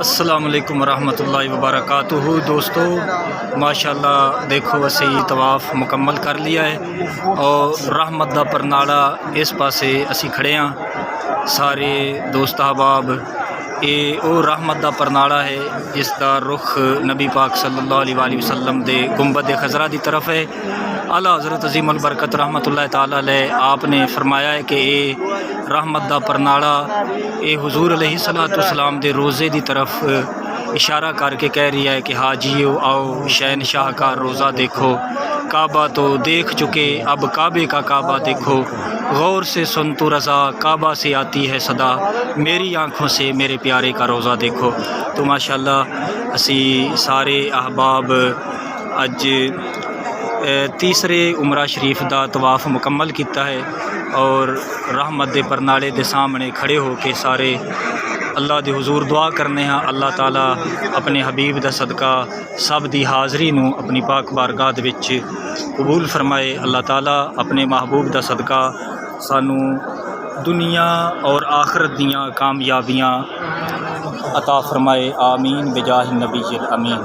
السلام علیکم ورحمۃ اللہ وبرکاتہ۔ دوستو ماشاءاللہ دیکھو اسی طواف مکمل کر لیا ہے اور رحمت دا پرناڑا اس پاسے اسی کھڑے ہاں سارے دوست احباب۔ یہ او رحمت دا پرناڑا ہے، اس دا رخ نبی پاک صلی اللہ علیہ وآلہ وسلم دے گنبد خضرا دی طرف ہے۔ اعلیٰ حضرت عظیم البرکت رحمۃ اللہ تعالیٰ علیہ آپ نے فرمایا ہے کہ اے رحمت دا پرناڑا اے حضور علیہ الصلوۃ والسلام دے روزے دی طرف اشارہ کر کے کہہ رہی ہے کہ حاجیو آؤ شہنشاہ کا روزہ دیکھو، کعبہ تو دیکھ چکے اب کعبے کا کعبہ دیکھو، غور سے سن تو رضا کعبہ سے آتی ہے صدا، میری آنکھوں سے میرے پیارے کا روزہ دیکھو۔ تو ماشاءاللہ اسی سارے احباب اج تیسرے عمرہ شریف دا طواف مکمل کیتا ہے اور رحمت دے پرناڑے دے سامنے کھڑے ہو کے سارے اللہ دے حضور دعا کرنے ہاں اللہ تعالیٰ اپنے حبیب دا صدقہ سب دی حاضری نو اپنی پاک بارگاہ دے وچ قبول فرمائے۔ اللہ تعالیٰ اپنے محبوب دا صدقہ سانو دنیا اور آخرت دیاں کامیابیاں عطا فرمائے، آمین بجاہ النبی الامین۔